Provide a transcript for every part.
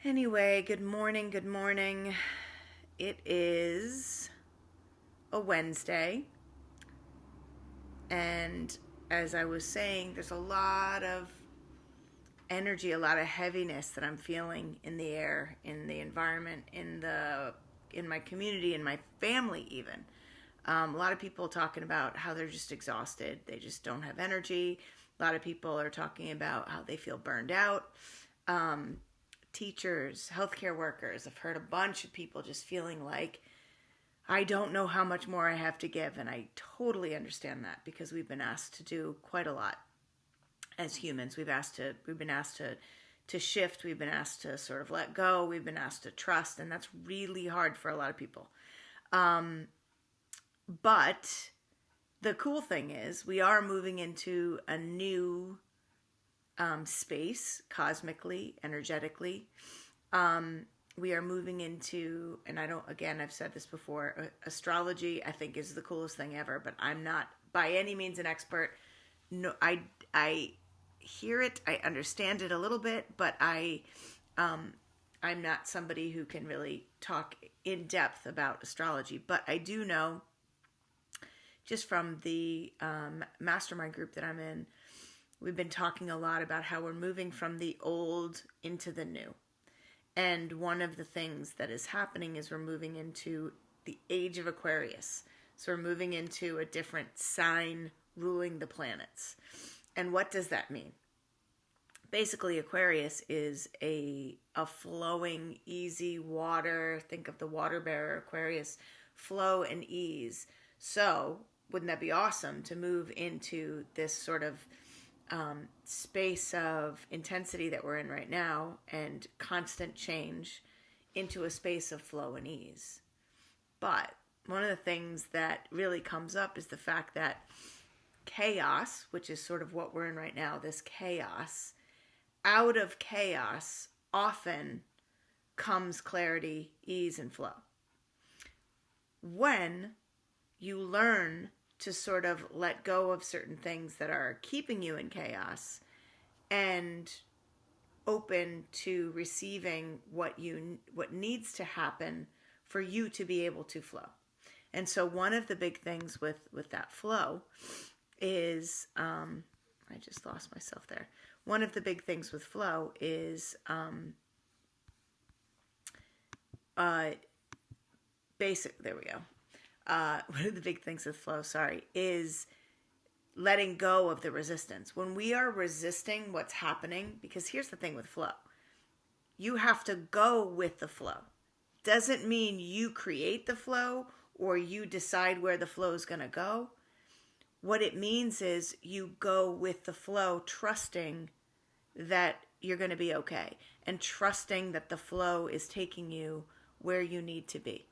Anyway, good morning, good morning. It is a Wednesday, and as I was saying, there's a lot of energy, a lot of heaviness that I'm feeling in the air, in the environment, in my community, in my family even. A lot of people talking about how they're just exhausted. They just don't have energy. A lot of people are talking about how they feel burned out. Um, Teachers, healthcare workers. I've heard a bunch of people just feeling like I don't know how much more I have to give. And I totally understand that because we've been asked to do quite a lot as humans. We've been asked to shift. We've been asked to sort of let go. We've been asked to trust. And that's really hard for a lot of people. But the cool thing is we are moving into a new space cosmically, energetically. We are moving into, and I've said this before, astrology I think is the coolest thing ever, but I'm not by any means an expert. No, I hear it, I understand it a little bit, but I'm not somebody who can really talk in depth about astrology. But I do know, just from the mastermind group that I'm in, we've been talking a lot about how we're moving from the old into the new. And one of the things that is happening is we're moving into the age of Aquarius. So we're moving into a different sign ruling the planets. And what does that mean? Basically, Aquarius is a flowing, easy water. Think of the water bearer, Aquarius, flow and ease. So wouldn't that be awesome to move into this sort of space of intensity that we're in right now and constant change into a space of flow and ease? But one of the things that really comes up is the fact that chaos, which is sort of what we're in right now, this chaos, out of chaos often comes clarity, ease, and flow. When you learn to sort of let go of certain things that are keeping you in chaos and open to receiving what needs to happen for you to be able to flow. And so one of the big things with that flow is I just lost myself there. One of the big things with flow is there we go. One of the big things with flow, is letting go of the resistance. When we are resisting what's happening, because here's the thing with flow, you have to go with the flow. Doesn't mean you create the flow or you decide where the flow is going to go. What it means is you go with the flow, trusting that you're going to be okay and trusting that the flow is taking you where you need to be.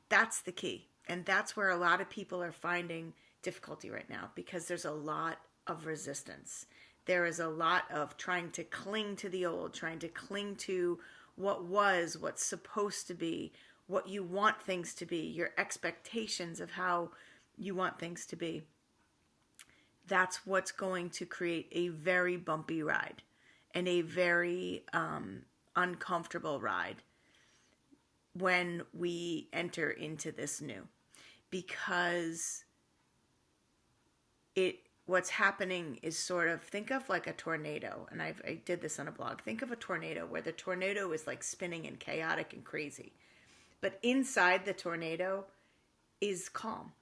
That's the key. And that's where a lot of people are finding difficulty right now because there's a lot of resistance. There is a lot of trying to cling to the old, trying to cling to what was, what's supposed to be, what you want things to be, your expectations of how you want things to be. That's what's going to create a very bumpy ride and a very uncomfortable ride when we enter into this new, because what's happening is sort of, think of like a tornado, and I did this on a blog. Think of a tornado where the tornado is like spinning and chaotic and crazy, but inside the tornado is calm.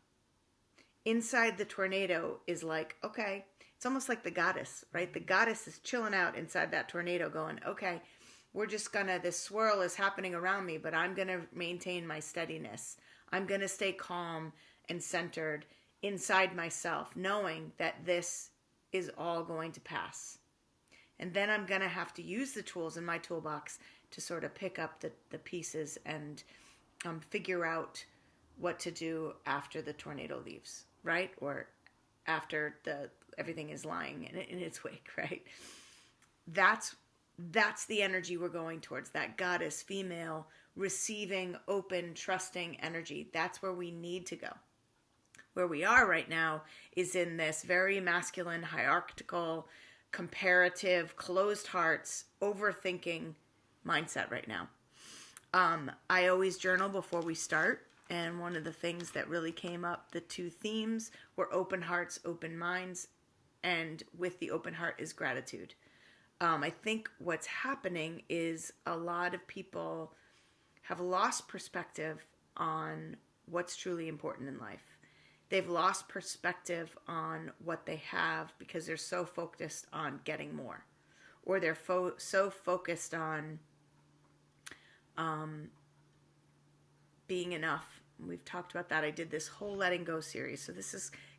Inside the tornado is like, okay, it's almost like the goddess, right? The goddess is chilling out inside that tornado going, okay, this swirl is happening around me, but I'm going to maintain my steadiness. I'm going to stay calm and centered inside myself, knowing that this is all going to pass. And then I'm going to have to use the tools in my toolbox to sort of pick up the pieces and figure out what to do after the tornado leaves, right? Or after everything is lying in its wake, right? That's the energy we're going towards, that goddess, female, receiving, open, trusting energy. That's where we need to go. Where we are right now is in this very masculine, hierarchical, comparative, closed hearts, overthinking mindset right now. I always journal before we start. And one of the things that really came up, the two themes were open hearts, open minds. And with the open heart is gratitude. I think what's happening is a lot of people have lost perspective on what's truly important in life. They've lost perspective on what they have because they're so focused on getting more. Or they're so focused on being enough. We've talked about that. I did this whole letting go series. So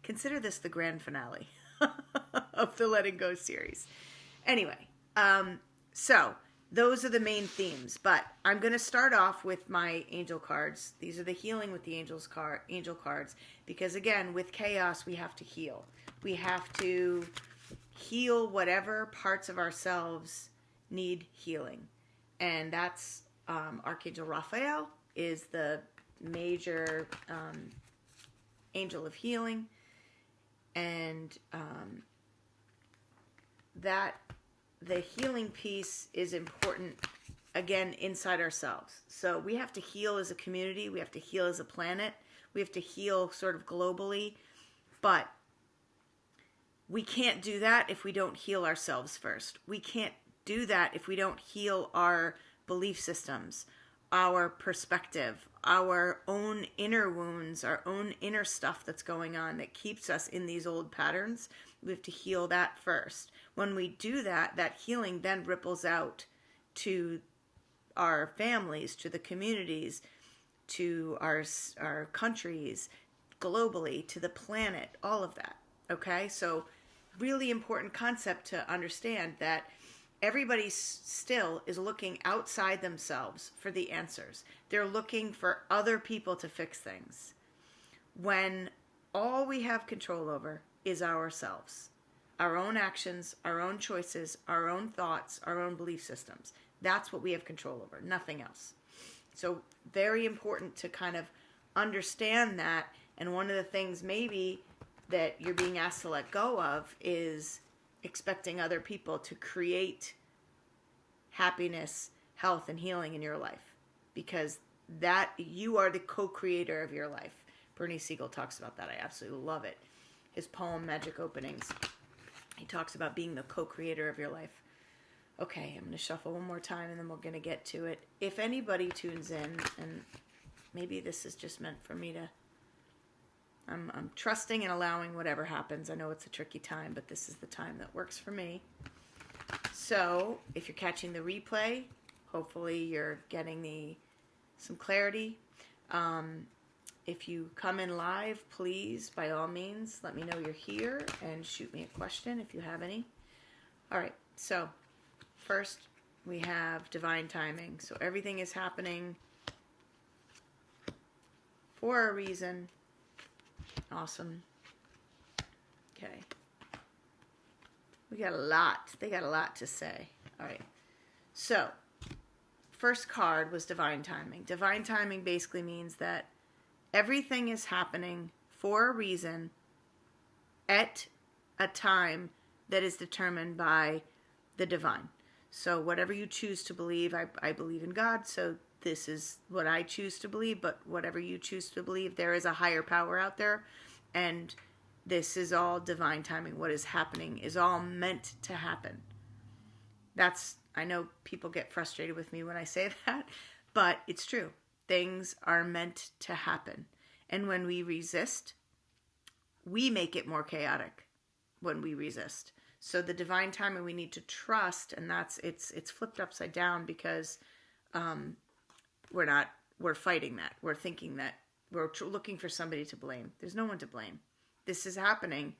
consider this the grand finale of the letting go series. Anyway, so those are the main themes, but I'm going to start off with my angel cards. These are the healing with the angel cards, because again, with chaos, we have to heal. We have to heal whatever parts of ourselves need healing. And that's Archangel Raphael is the major angel of healing. And that the healing piece is important, again, inside ourselves. So we have to heal as a community. We have to heal as a planet. We have to heal sort of globally. But we can't do that if we don't heal ourselves first. We can't do that if we don't heal our belief systems, our perspective, our own inner wounds, our own inner stuff that's going on that keeps us in these old patterns. We have to heal that first. When we do that, that healing then ripples out to our families, to the communities, to our countries, globally, to the planet, all of that. Okay? So really important concept to understand that everybody still is looking outside themselves for the answers. They're looking for other people to fix things. When all we have control over is ourselves. Our own actions, our own choices, our own thoughts, our own belief systems. That's what we have control over, nothing else. So very important to kind of understand that. And one of the things maybe that you're being asked to let go of is expecting other people to create happiness, health, and healing in your life. Because that you are the co-creator of your life. Bernie Siegel talks about that. I absolutely love it. His poem, Magic Openings. He talks about being the co-creator of your life. Okay, I'm going to shuffle one more time and then we're going to get to it. If anybody tunes in, and maybe this is just meant for me to... I'm trusting and allowing whatever happens. I know it's a tricky time, but this is the time that works for me. So, if you're catching the replay, hopefully you're getting some clarity. If you come in live, please, by all means, let me know you're here and shoot me a question if you have any. All right, so first we have divine timing. So everything is happening for a reason. Awesome. Okay. We got a lot. They got a lot to say. All right. So, first card was divine timing. Divine timing basically means that everything is happening for a reason at a time that is determined by the divine. So whatever you choose to believe, I believe in God, so this is what I choose to believe, but whatever you choose to believe, there is a higher power out there, and this is all divine timing. What is happening is all meant to happen. I know people get frustrated with me when I say that, but it's true. Things are meant to happen. And when we resist, we make it more chaotic when we resist. So the divine timing we need to trust, and it's flipped upside down because we're fighting that. We're thinking that we're looking for somebody to blame. There's no one to blame. This is happening.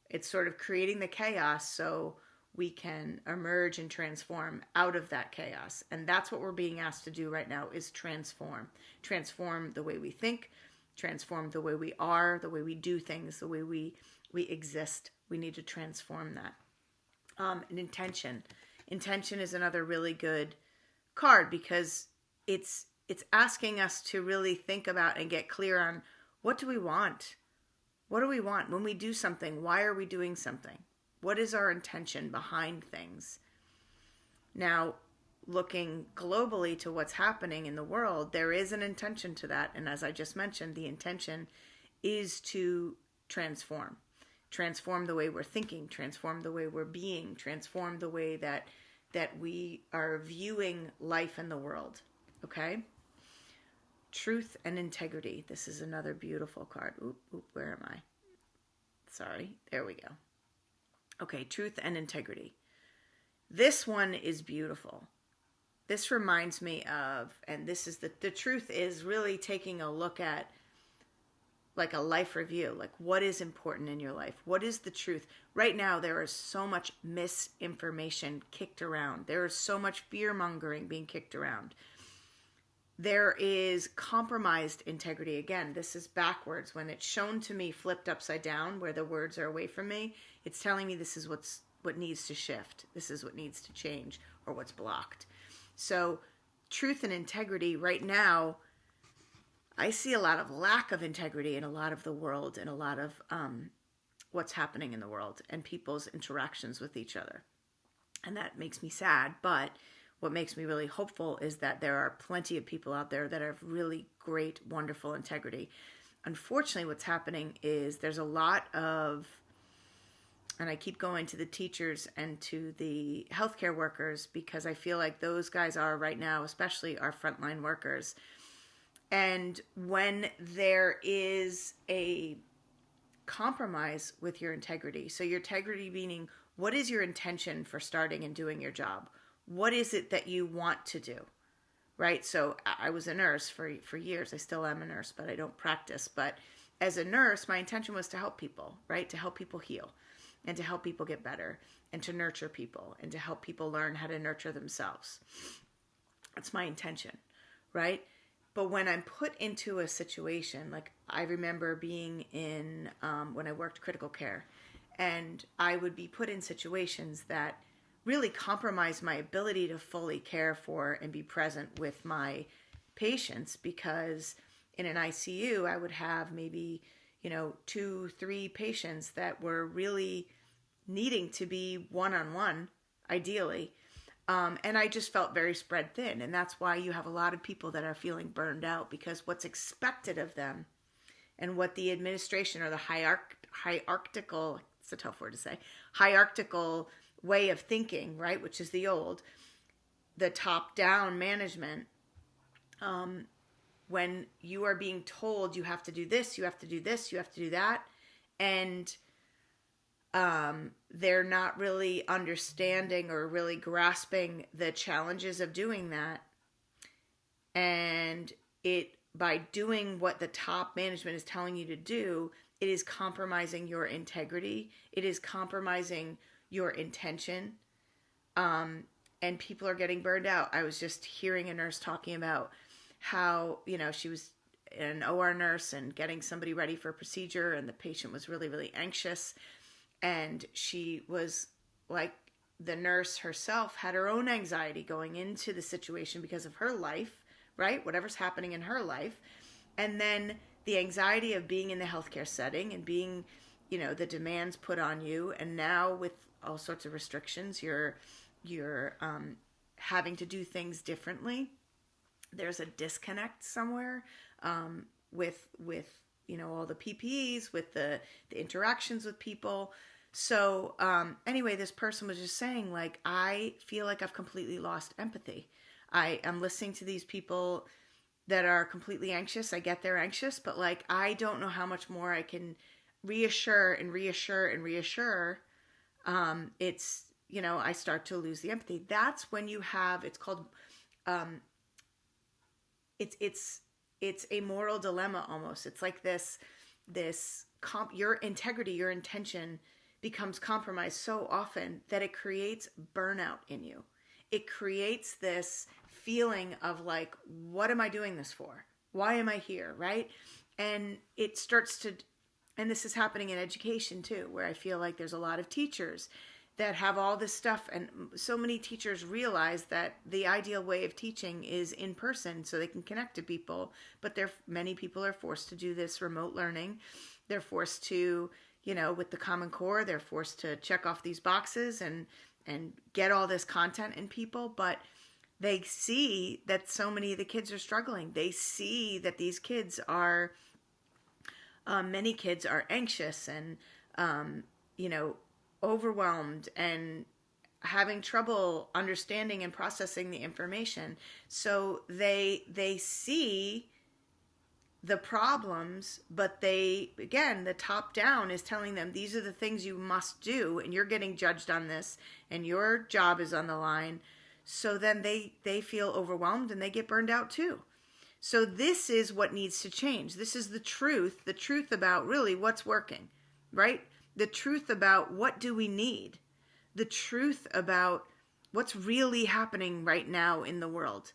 It's sort of creating the chaos so we can emerge and transform out of that chaos. And that's what we're being asked to do right now, is transform. Transform the way we think, transform the way we are, the way we do things, the way we exist. We need to transform that. And intention. Intention is another really good card because it's asking us to really think about and get clear on, what do we want? What do we want when we do something? Why are we doing something? What is our intention behind things? Now, looking globally to what's happening in the world, there is an intention to that. And as I just mentioned, the intention is to transform the way we're thinking, transform the way we're being, transform the way that we are viewing life and the world. Okay? Truth and integrity. This is another beautiful card. Where am I? Sorry. There we go. Okay, truth and integrity. This one is beautiful. This reminds me of, and this is the truth is really taking a look at like a life review, like what is important in your life? What is the truth? Right now, there is so much misinformation kicked around. There is so much fear-mongering being kicked around. There is compromised integrity. Again, this is backwards. When it's shown to me flipped upside down, where the words are away from me, it's telling me this is what needs to shift. This is what needs to change, or what's blocked. So truth and integrity right now, I see a lot of lack of integrity in a lot of the world and a lot of what's happening in the world and people's interactions with each other. And that makes me sad. But what makes me really hopeful is that there are plenty of people out there that have really great, wonderful integrity. Unfortunately, what's happening is there's a lot of, and I keep going to the teachers and to the healthcare workers because I feel like those guys are right now, especially our frontline workers. And when there is a compromise with your integrity, so your integrity meaning, what is your intention for starting and doing your job? What is it that you want to do, right? So I was a nurse for years. I still am a nurse, but I don't practice. But as a nurse, my intention was to help people, right? To help people heal and to help people get better and to nurture people and to help people learn how to nurture themselves. That's my intention, right? But when I'm put into a situation, like I remember being in, when I worked critical care, and I would be put in situations that really compromised my ability to fully care for and be present with my patients, because in an ICU, I would have maybe, 2-3 patients that were really needing to be one-on-one, ideally. And I just felt very spread thin. And that's why you have a lot of people that are feeling burned out, because what's expected of them and what the administration or the hierarchical, it's a tough word to say, hierarchical way of thinking, right, which is the top-down management, when you are being told you have to do this, you have to do this, you have to do that, and they're not really understanding or really grasping the challenges of doing that. And by doing what the top management is telling you to do, it is compromising your integrity. It is compromising your intention. And people are getting burned out. I was just hearing a nurse talking about how, she was an OR nurse and getting somebody ready for a procedure, and the patient was really, really anxious. And she was like, the nurse herself had her own anxiety going into the situation because of her life, right? Whatever's happening in her life. And then the anxiety of being in the healthcare setting and being, the demands put on you. And now with all sorts of restrictions, you're having to do things differently. There's a disconnect somewhere with all the PPEs, with the interactions with people. So anyway, this person was just saying, like, I feel like I've completely lost empathy. I'm listening to these people that are completely anxious. I get they're anxious, but like, I don't know how much more I can reassure and reassure and reassure. It's, I start to lose the empathy. That's when you have, it's called, it's a moral dilemma almost. It's like your integrity, your intention becomes compromised so often that it creates burnout in you. It creates this feeling of like, what am I doing this for? Why am I here? Right? And it starts to, and this is happening in education too, where I feel like there's a lot of teachers that have all this stuff, and so many teachers realize that the ideal way of teaching is in person so they can connect to people, but many people are forced to do this remote learning. They're forced to, with the Common Core, they're forced to check off these boxes and get all this content in people, but They see that so many of the kids are struggling. They see that these kids are, many kids are anxious and, overwhelmed and having trouble understanding and processing the information. So they see the problems, but the top down is telling them these are the things you must do, and you're getting judged on this, and your job is on the line. So then they feel overwhelmed and they get burned out too. So this is what needs to change. This is the truth about really what's working, right? The truth about what do we need, the truth about what's really happening right now in the world.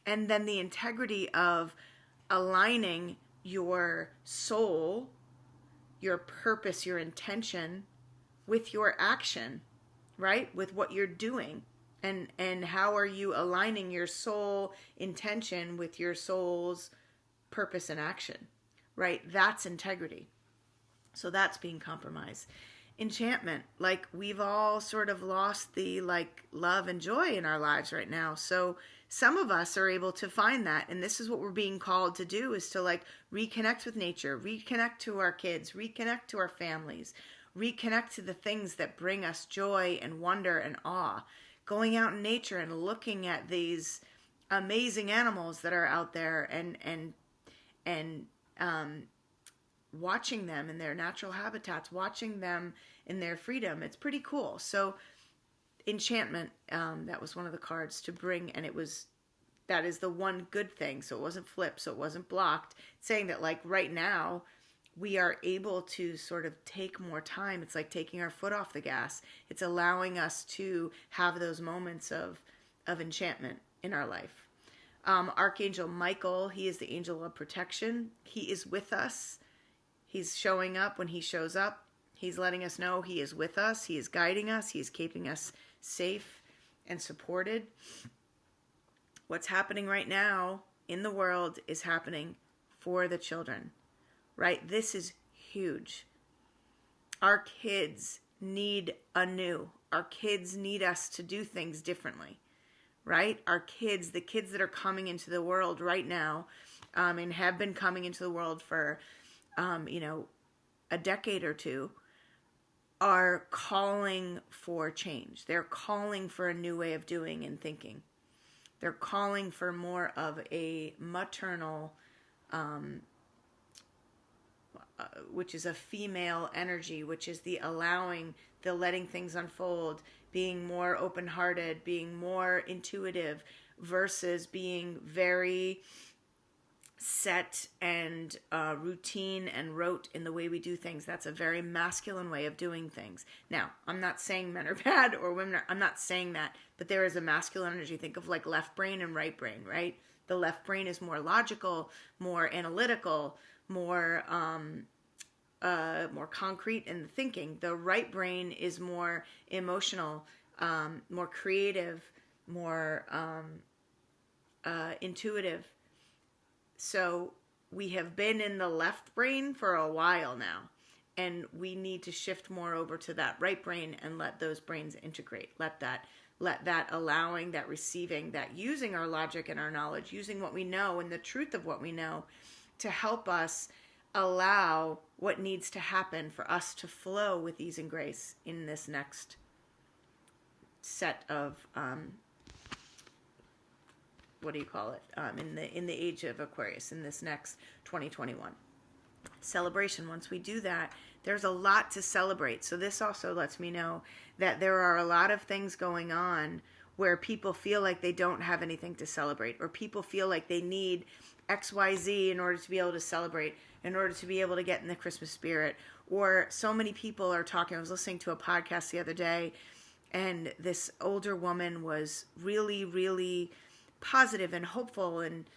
And then the integrity of aligning your soul, your purpose, your intention with your action, right? With what you're doing. And how are you aligning your soul intention with your soul's purpose and action, right? That's integrity. So that's being compromised. Enchantment, like we've all sort of lost the love and joy in our lives right now. So some of us are able to find that, and this is what we're being called to do, is to reconnect with nature, reconnect to our kids, reconnect to our families, reconnect to the things that bring us joy and wonder and awe. Going out in nature and looking at these amazing animals that are out there and watching them in their natural habitats, watching them in their freedom. It's pretty cool. So enchantment, that was one of the cards to bring, and that is the one good thing. So it wasn't flipped, so it wasn't blocked, saying that right now we are able to sort of take more time. It's like taking our foot off the gas. It's allowing us to have those moments of enchantment in our life. Archangel Michael, he is the angel of protection. He is with us. He's showing up when he shows up. He's letting us know he is with us. He is guiding us. He is keeping us safe and supported. What's happening right now in the world is happening for the children. Right? This is huge. Our kids need anew. Our kids need us to do things differently. Right? Our kids, the kids that are coming into the world right now, and have been coming into the world for, a decade or two, are calling for change. They're calling for a new way of doing and thinking. They're calling for more of a maternal, which is a female energy, which is the allowing, the letting things unfold, being more open-hearted, being more intuitive, versus being very set and routine and rote in the way we do things. That's a very masculine way of doing things. Now, I'm not saying men are bad or women are, I'm not saying that, but there is a masculine energy. Think of left brain and right brain, right? The left brain is more logical, more analytical, more concrete in the thinking. The right brain is more emotional, more creative, more intuitive. So we have been in the left brain for a while now, and we need to shift more over to that right brain and let those brains integrate. Let that allowing, that receiving, that using our logic and our knowledge, using what we know and the truth of what we know to help us allow what needs to happen for us to flow with ease and grace in this next set of in the age of Aquarius, in this next 2021 celebration. Once we do that, there's a lot to celebrate. So this also lets me know that there are a lot of things going on where people feel like they don't have anything to celebrate, or people feel like they need XYZ in order to be able to celebrate, in order to be able to get in the Christmas spirit. Or so many people are talking. I was listening to a podcast the other day, and this older woman was really, really positive and hopeful, and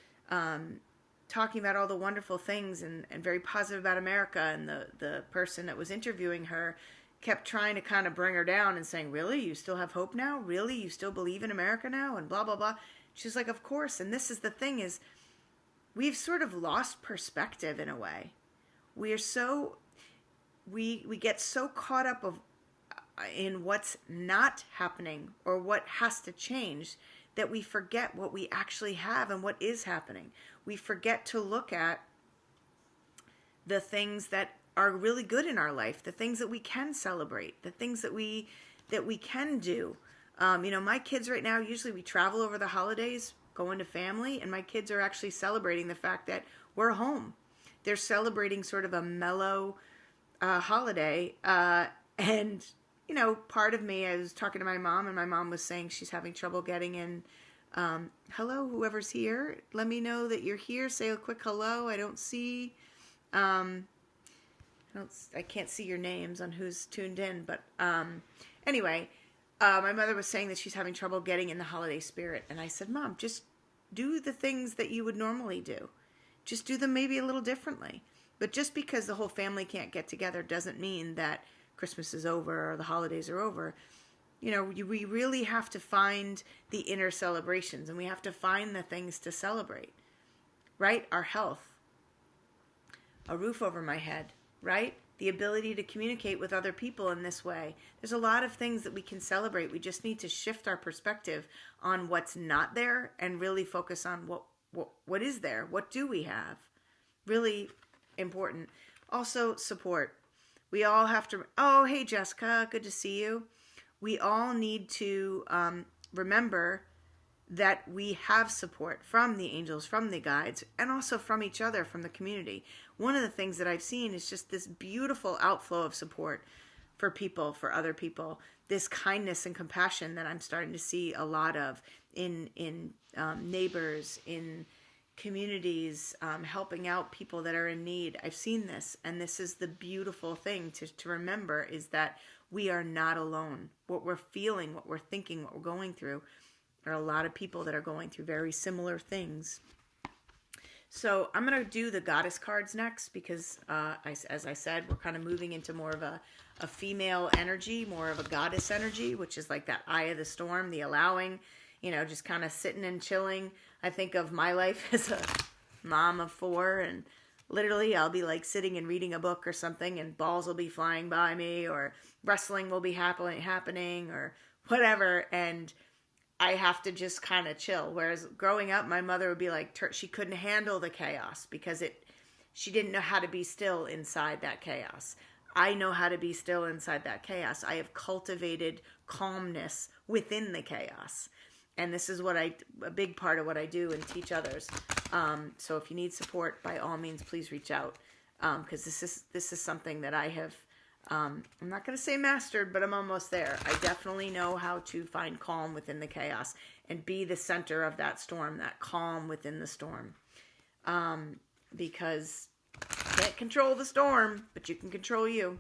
talking about all the wonderful things and very positive about America. And the person that was interviewing her kept trying to kind of bring her down and saying, really? You still have hope now? Really? You still believe in America now? And blah, blah, blah. She's like, of course. And this is the thing, is we've sort of lost perspective in a way. We get so caught up in what's not happening or what has to change that we forget what we actually have and what is happening. We forget to look at the things that are really good in our life, the things that we can celebrate, the things that we can do. My kids right now, usually we travel over the holidays, going to family, and my kids are actually celebrating the fact that we're home. They're celebrating sort of a mellow holiday. And, part of me, I was talking to my mom, and my mom was saying she's having trouble getting in. Hello, whoever's here. Let me know that you're here. Say a quick hello. I don't see... I can't see your names on who's tuned in, but anyway, my mother was saying that she's having trouble getting in the holiday spirit, and I said, Mom, just do the things that you would normally do. Just do them maybe a little differently. But just because the whole family can't get together doesn't mean that Christmas is over or the holidays are over. We really have to find the inner celebrations, and we have to find the things to celebrate, right? Our health, a roof over my head, right? The ability to communicate with other people in this way. There's a lot of things that we can celebrate. We just need to shift our perspective on what's not there and really focus on what is there. What do we have? Really important. Also, support. We all have to... Oh, hey, Jessica. Good to see you. We all need to remember that we have support from the angels, from the guides, and also from each other, from the community. One of the things that I've seen is just this beautiful outflow of support for people, for other people. This kindness and compassion that I'm starting to see a lot of in neighbors, in communities, helping out people that are in need. I've seen this, and this is the beautiful thing to remember, is that we are not alone. What we're feeling, what we're thinking, what we're going through, there are a lot of people that are going through very similar things. So I'm going to do the goddess cards next because, as I said, we're kind of moving into more of a female energy, more of a goddess energy, which is like that eye of the storm, the allowing, just kind of sitting and chilling. I think of my life as a mom of 4, and literally I'll be like sitting and reading a book or something, and balls will be flying by me, or wrestling will be happening or whatever, and I have to just kind of chill. Whereas growing up, my mother would be like, she couldn't handle the chaos because she didn't know how to be still inside that chaos. I know how to be still inside that chaos. I have cultivated calmness within the chaos. And this is a big part of what I do and teach others. So if you need support, by all means, please reach out. Because this is something that I have, I'm not going to say mastered, but I'm almost there. I definitely know how to find calm within the chaos and be the center of that storm, that calm within the storm. Because you can't control the storm, but you can control you.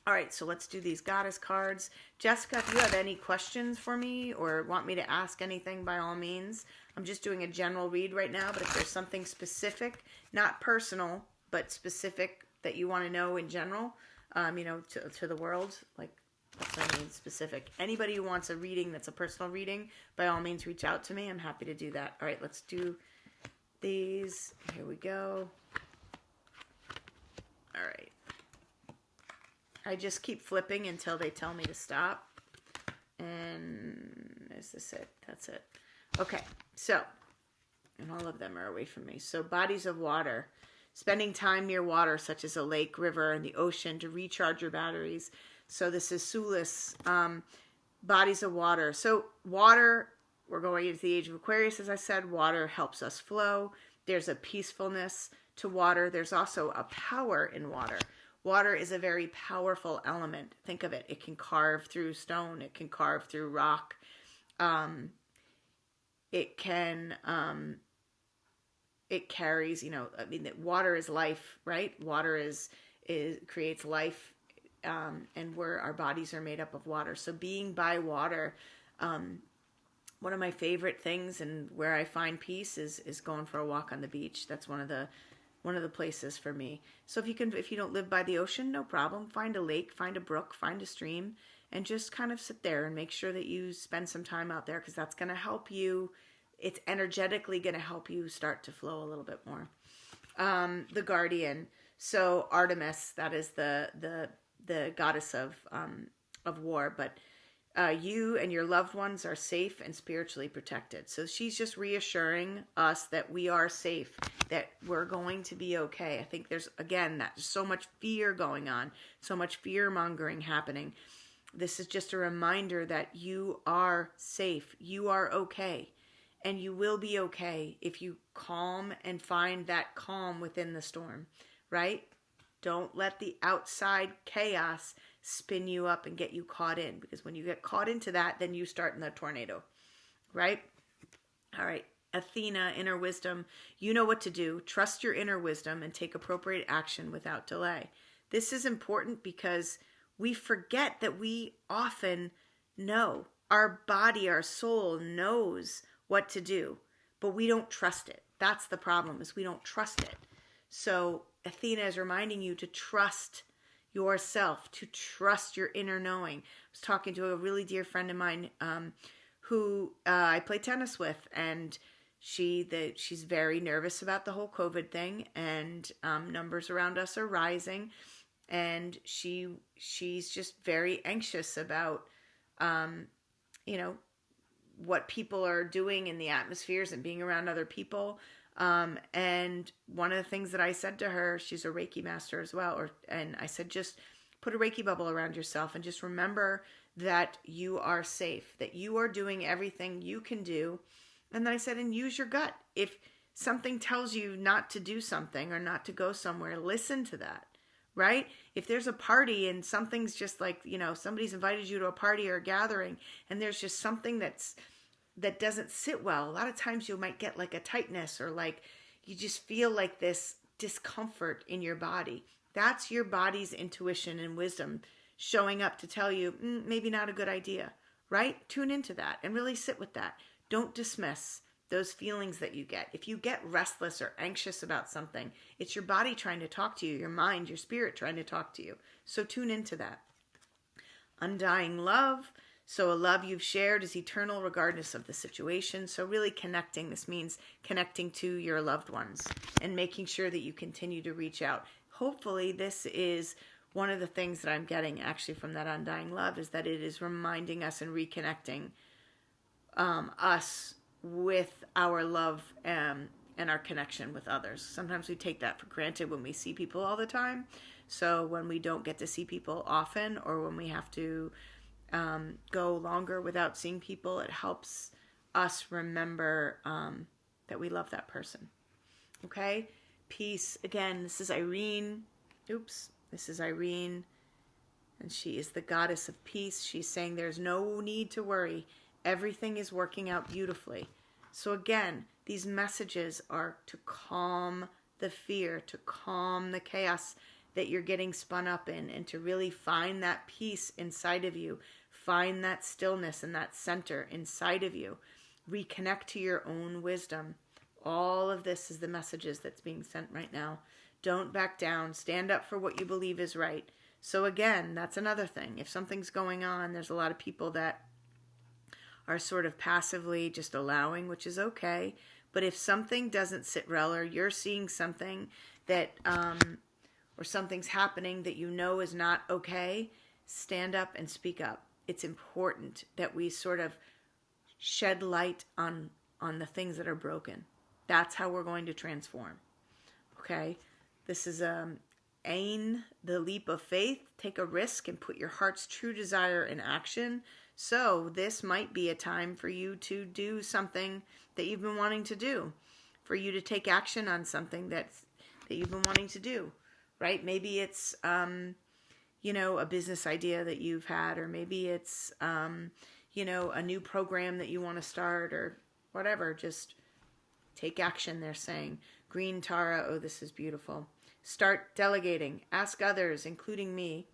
All right, so let's do these goddess cards. Jessica, if you have any questions for me or want me to ask anything, by all means. I'm just doing a general read right now, but if there's something specific, not personal, but specific that you want to know in general, to the world, like, that's what I mean, specific. Anybody who wants a reading that's a personal reading, by all means, reach out to me. I'm happy to do that. All right, let's do these. Here we go. All right. I just keep flipping until they tell me to stop. And is this it? That's it. Okay, so, and all of them are away from me. So, bodies of water. Spending time near water, such as a lake, river, and the ocean, to recharge your batteries. So this is Sulis, bodies of water. So water, we're going into the age of Aquarius, as I said. Water helps us flow. There's a peacefulness to water. There's also a power in water. Water is a very powerful element. Think of it. It can carve through stone. It can carve through rock. It carries, that water is life, right? Water creates life, and our bodies are made up of water. So being by water, one of my favorite things and where I find peace is going for a walk on the beach. That's one of the places for me. So if you don't live by the ocean, no problem. Find a lake, find a brook, find a stream, and just kind of sit there and make sure that you spend some time out there, because that's going to help you. It's energetically going to help you start to flow a little bit more. The guardian. So Artemis, that is the goddess of war, but You and your loved ones are safe and spiritually protected. So she's just reassuring us that we are safe, that we're going to be okay. I think there's, again, that so much fear going on, so much fear mongering happening. This is just a reminder that you are safe. You are okay. And you will be okay if you calm and find that calm within the storm, right? Don't let the outside chaos spin you up and get you caught in, because when you get caught into that, then you start in the tornado, right? All right. Athena, inner wisdom. You know what to do. Trust your inner wisdom and take appropriate action without delay. This is important because we forget that we often know. Our body, our soul knows what to do, but we don't trust it. That's the problem, is we don't trust it. So Athena is reminding you to trust yourself, to trust your inner knowing. I was talking to a really dear friend of mine who I play tennis with, and she's very nervous about the whole COVID thing, and numbers around us are rising, and she's just very anxious about what people are doing in the atmospheres and being around other people. And one of the things that I said to her, she's a Reiki master as well, and I said, just put a Reiki bubble around yourself and just remember that you are safe, that you are doing everything you can do. And then I said, and use your gut. If something tells you not to do something or not to go somewhere, listen to that, right? If there's a party and something's just like, somebody's invited you to a party or a gathering, and there's just something that doesn't sit well, a lot of times you might get like a tightness, or like you just feel like this discomfort in your body. That's your body's intuition and wisdom showing up to tell you, maybe not a good idea, right? Tune into that and really sit with that. Don't dismiss those feelings that you get. If you get restless or anxious about something, it's your body trying to talk to you, your mind, your spirit trying to talk to you. So tune into that. Undying love. So a love you've shared is eternal regardless of the situation. So really connecting, this means connecting to your loved ones and making sure that you continue to reach out. Hopefully this is one of the things that I'm getting actually from that undying love, is that it is reminding us and reconnecting us with our love and our connection with others. Sometimes we take that for granted when we see people all the time. So when we don't get to see people often, or when we have to go longer without seeing people, it helps us remember that we love that person. Okay? Peace. Again, this is Irene. This is Irene. And she is the goddess of peace. She's saying there's no need to worry. Everything is working out beautifully. So again, these messages are to calm the fear, to calm the chaos that you're getting spun up in, and to really find that peace inside of you. Find that stillness and that center inside of you. Reconnect to your own wisdom. All of this is the messages that's being sent right now. Don't back down. Stand up for what you believe is right. So again, that's another thing. If something's going on, there's a lot of people that are sort of passively just allowing, which is okay. But if something doesn't sit well, or you're seeing something that, or something's happening that you know is not okay, stand up and speak up. It's important that we sort of shed light on the things that are broken. That's how we're going to transform. Okay? This is Ain, the leap of faith. Take a risk and put your heart's true desire in action. So this might be a time for you to do something that you've been wanting to do, for you to take action on something that you've been wanting to do, right? Maybe it's, a business idea that you've had, or maybe it's, a new program that you want to start, or whatever. Just take action, they're saying. Green Tara, oh, this is beautiful. Start delegating. Ask others, including me.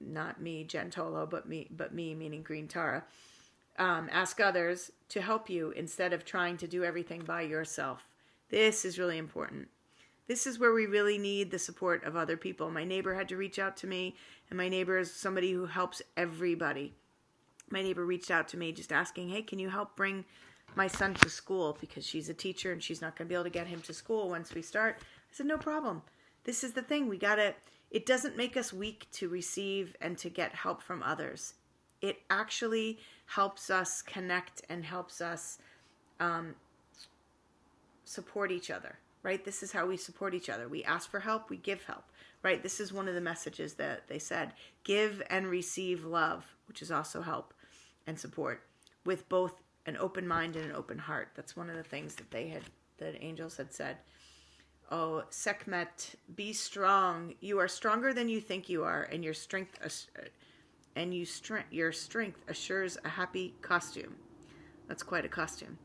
Not me, Gentolo, but me, meaning Green Tara. Ask others to help you instead of trying to do everything by yourself. This is really important. This is where we really need the support of other people. My neighbor had to reach out to me, and my neighbor is somebody who helps everybody. My neighbor reached out to me just asking, hey, can you help bring my son to school, because she's a teacher and she's not going to be able to get him to school once we start. I said, no problem. This is the thing. It doesn't make us weak to receive and to get help from others. It actually helps us connect and helps us support each other, right? This is how we support each other. We ask for help, we give help, right? This is one of the messages that they said. Give and receive love, which is also help and support, with both an open mind and an open heart. That's one of the things that the angels had said. Oh, Sekhmet, be strong. You are stronger than you think you are, and your strength assures a happy costume. That's quite a costume.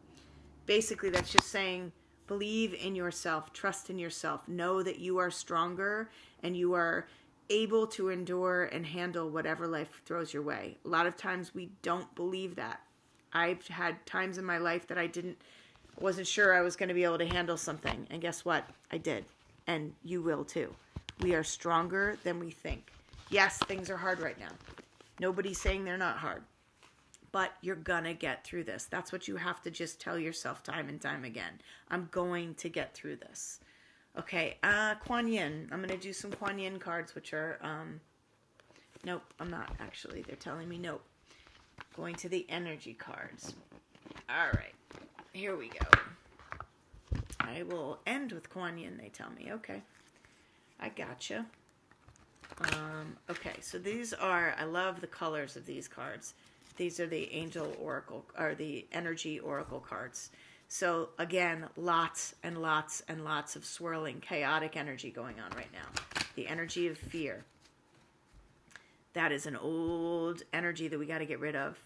Basically, that's just saying, believe in yourself, trust in yourself, know that you are stronger and you are able to endure and handle whatever life throws your way. A lot of times we don't believe that. I've had times in my life that I wasn't sure I was going to be able to handle something. And guess what? I did. And you will too. We are stronger than we think. Yes, things are hard right now. Nobody's saying they're not hard. But you're going to get through this. That's what you have to just tell yourself time and time again. I'm going to get through this. Okay, Kuan Yin. I'm going to do some Kuan Yin cards, which are, nope, I'm not actually. They're telling me nope. Going to the energy cards. All right, here we go. I will end with Kuan Yin, they tell me. Okay, I gotcha. Okay, so these are, I love the colors of these cards. These are the angel oracle, or the energy oracle cards. So again, lots and lots and lots of swirling, chaotic energy going on right now. The energy of fear. That is an old energy that we got to get rid of.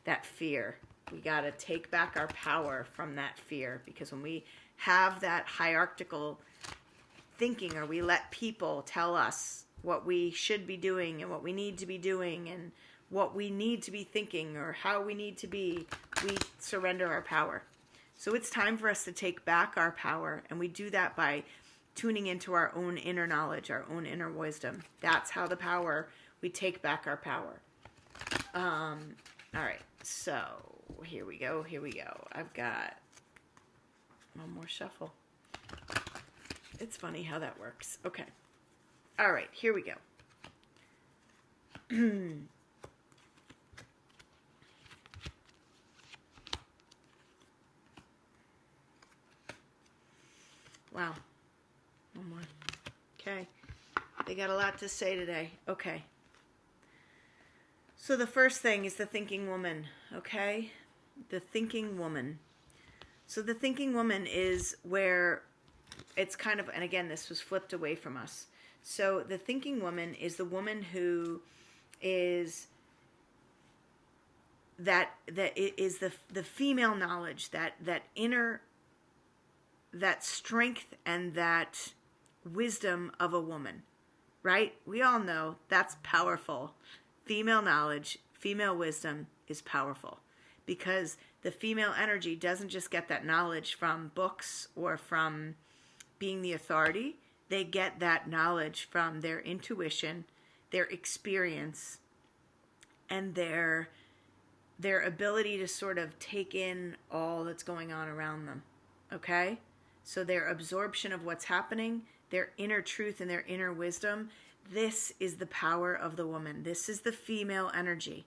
That fear. We got to take back our power from that fear, because when we have that hierarchical thinking, or we let people tell us what we should be doing and what we need to be doing and what we need to be thinking or how we need to be, we surrender our power. So it's time for us to take back our power, and we do that by tuning into our own inner knowledge, our own inner wisdom. That's how we take back our power. All right, so here we go. I've got one more shuffle. It's funny how that works. Okay. All right, here we go. Wow. One more. Okay. They got a lot to say today. Okay. So the first thing is the thinking woman. Okay? The thinking woman. So the thinking woman is where it's kind of, and again, this was flipped away from us. So the thinking woman is the woman who is that it is the female knowledge, that inner, that strength and that wisdom of a woman, right? We all know that's powerful. Female knowledge, female wisdom is powerful, because the female energy doesn't just get that knowledge from books or from being the authority. They get that knowledge from their intuition, their experience, and their ability to sort of take in all that's going on around them. Okay? So their absorption of what's happening, their inner truth and their inner wisdom, this is the power of the woman. This is the female energy,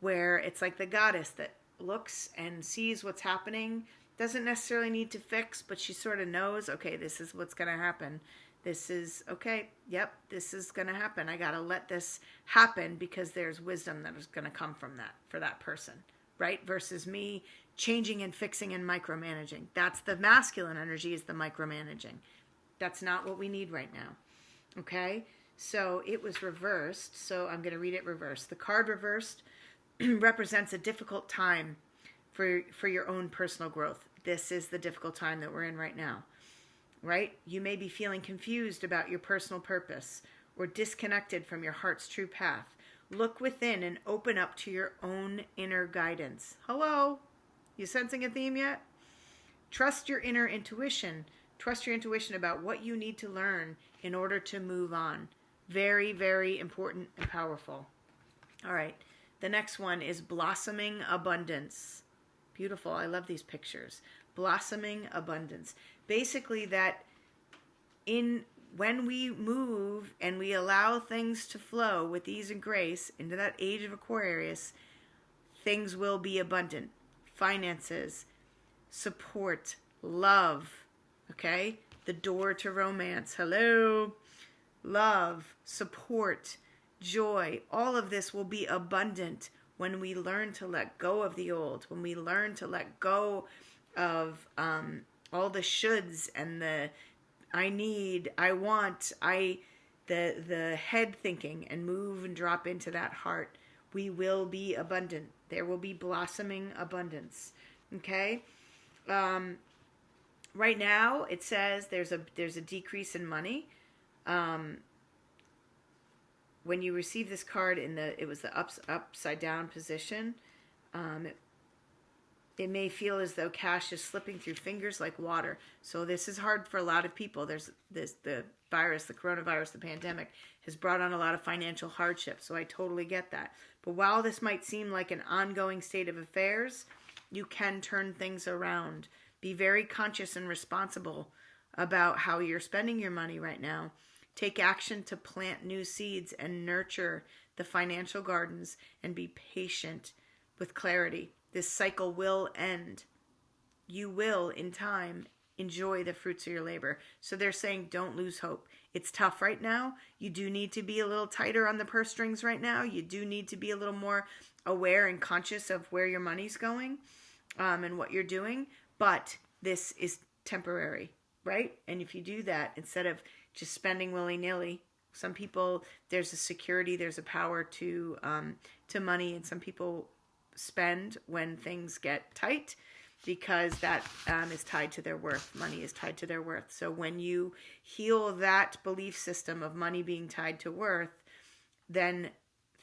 where it's like the goddess that looks and sees what's happening, doesn't necessarily need to fix, but she sort of knows, okay, this is what's going to happen. This is, okay, yep, this is going to happen. I got to let this happen because there's wisdom that is going to come from that for that person, right? Versus me changing and fixing and micromanaging. That's the masculine energy, is the micromanaging. That's not what we need right now, okay? So it was reversed, so I'm going to read it reversed. The card reversed represents a difficult time for your own personal growth. This is the difficult time that we're in right now, right? You may be feeling confused about your personal purpose or disconnected from your heart's true path. Look within and open up to your own inner guidance. Hello? You sensing a theme yet? Trust your inner intuition. Trust your intuition about what you need to learn in order to move on. Very, very important and powerful. All right. The next one is blossoming abundance. Beautiful. I love these pictures. Blossoming abundance. Basically that when we move and we allow things to flow with ease and grace into that age of Aquarius, things will be abundant. Finances, support, love, okay? The door to romance. Hello. Love, support, joy. All of this will be abundant when we learn to let go of the old, when we learn to let go of all the shoulds and the I need, I want, the head thinking, and move and drop into that heart. We will be abundant. There will be blossoming abundance. Okay? Right now, it says there's a decrease in money. When you receive this card it was the upside down position, it may feel as though cash is slipping through fingers like water. So this is hard for a lot of people. There's the virus, the coronavirus, the pandemic has brought on a lot of financial hardship. So I totally get that. But while this might seem like an ongoing state of affairs, you can turn things around. Be very conscious and responsible about how you're spending your money right now. Take action to plant new seeds and nurture the financial gardens, and be patient with clarity. This cycle will end. You will, in time, enjoy the fruits of your labor. So they're saying don't lose hope. It's tough right now. You do need to be a little tighter on the purse strings right now. You do need to be a little more aware and conscious of where your money's going, and what you're doing. But this is temporary, right? And if you do that, instead of just spending willy-nilly, some people, there's a security, there's a power to money, and some people spend when things get tight, because that is tied to their worth. Money is tied to their worth. So when you heal that belief system of money being tied to worth, then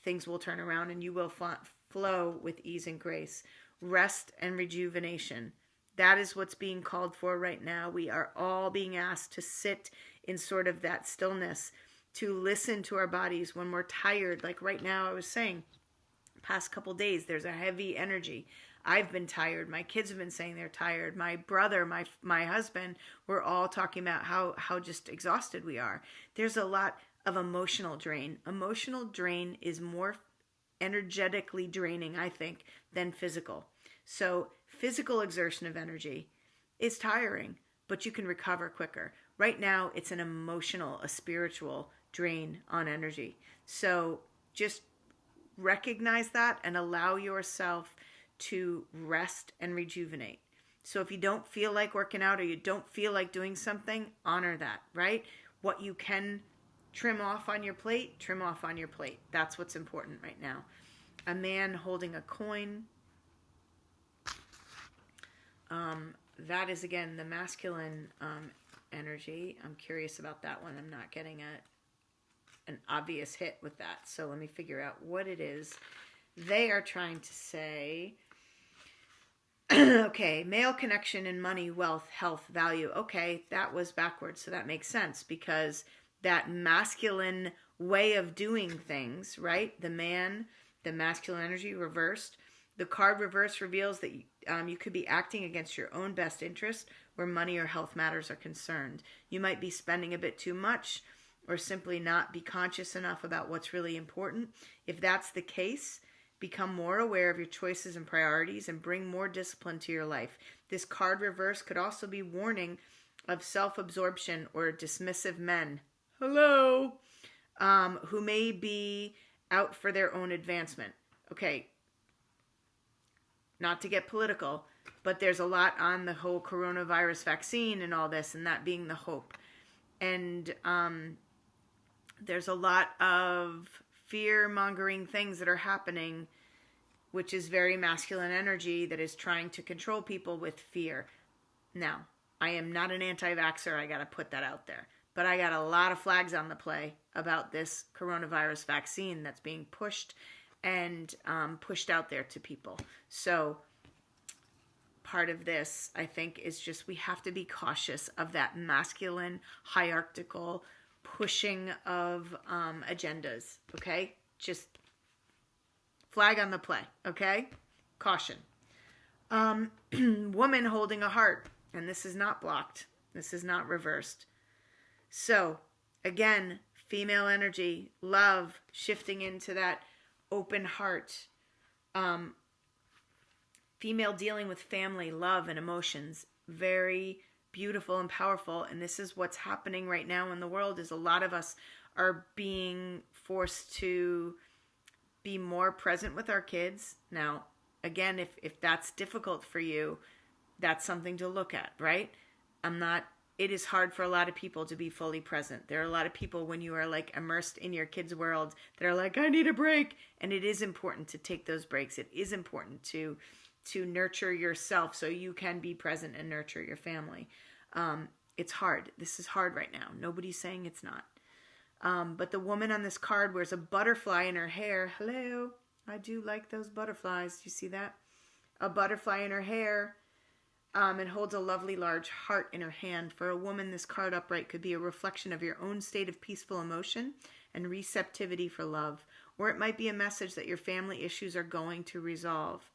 things will turn around and you will flow with ease and grace. Rest and rejuvenation. That is what's being called for right now. We are all being asked to sit in sort of that stillness, to listen to our bodies when we're tired. Like right now, I was saying, past couple days, there's a heavy energy. I've been tired. My kids have been saying they're tired. My brother, my husband, we're all talking about how just exhausted we are. There's a lot of emotional drain. Emotional drain is more energetically draining, I think, than physical. So physical exertion of energy is tiring, but you can recover quicker. Right now, it's an emotional, a spiritual drain on energy. So just recognize that and allow yourself to rest and rejuvenate. So if you don't feel like working out, or you don't feel like doing something, honor that, right? What you can trim off on your plate, trim off on your plate. That's what's important right now. A man holding a coin. That is, again, the masculine energy. I'm curious about that one. I'm not getting an obvious hit with that. So let me figure out what it is they are trying to say. Okay, male connection in money, wealth, health, value. Okay, that was backwards, so that makes sense, because that masculine way of doing things, right? The man, the masculine energy reversed. The card reverse reveals that you could be acting against your own best interest where money or health matters are concerned. You might be spending a bit too much, or simply not be conscious enough about what's really important. If that's the case, become more aware of your choices and priorities and bring more discipline to your life. This card reverse could also be warning of self-absorption or dismissive men. Hello. Who may be out for their own advancement. Okay. Not to get political, but there's a lot on the whole coronavirus vaccine and all this, and that being the hope. And there's a lot of fear-mongering things that are happening, which is very masculine energy that is trying to control people with fear. Now, I am not an anti-vaxxer. I got to put that out there. But I got a lot of flags on the play about this coronavirus vaccine that's being pushed and pushed out there to people. So part of this, I think, is just we have to be cautious of that masculine, hierarchical pushing of agendas, okay? Just flag on the play, okay? Caution. Woman holding a heart, and this is not blocked. This is not reversed. So, again, female energy, love, shifting into that open heart, Female dealing with family, love, and emotions. Very beautiful and powerful. And this is what's happening right now in the world, is a lot of us are being forced to be more present with our kids. Now, again, if that's difficult for you, that's something to look at, right? It is hard for a lot of people to be fully present. There are a lot of people, when you are like immersed in your kids' world, that are like, I need a break. And it is important to take those breaks. It is important to nurture yourself so you can be present and nurture your family. It's hard. This is hard right now. Nobody's saying it's not. But the woman on this card wears a butterfly in her hair. Hello. I do like those butterflies. Do you see that? A butterfly in her hair. And holds a lovely large heart in her hand. For a woman, this card upright could be a reflection of your own state of peaceful emotion and receptivity for love. Or it might be a message that your family issues are going to resolve.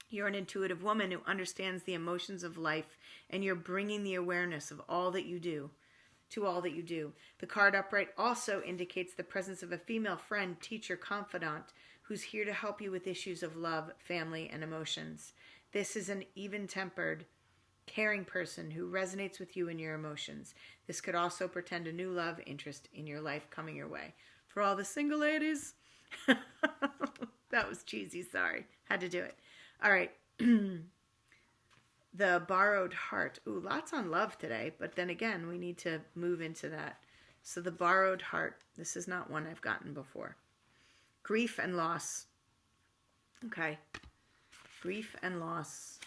You're an intuitive woman who understands the emotions of life, and you're bringing the awareness of all that you do to all that you do. The card upright also indicates the presence of a female friend, teacher, confidant, who's here to help you with issues of love, family, and emotions. This is an even-tempered, caring person who resonates with you and your emotions. This could also portend a new love interest in your life coming your way. For all the single ladies, that was cheesy, sorry. Had to do it. All right. The borrowed heart. Ooh, lots on love today, but then again, we need to move into that. So the borrowed heart. This is not one I've gotten before. Grief and loss. Okay. Grief and loss.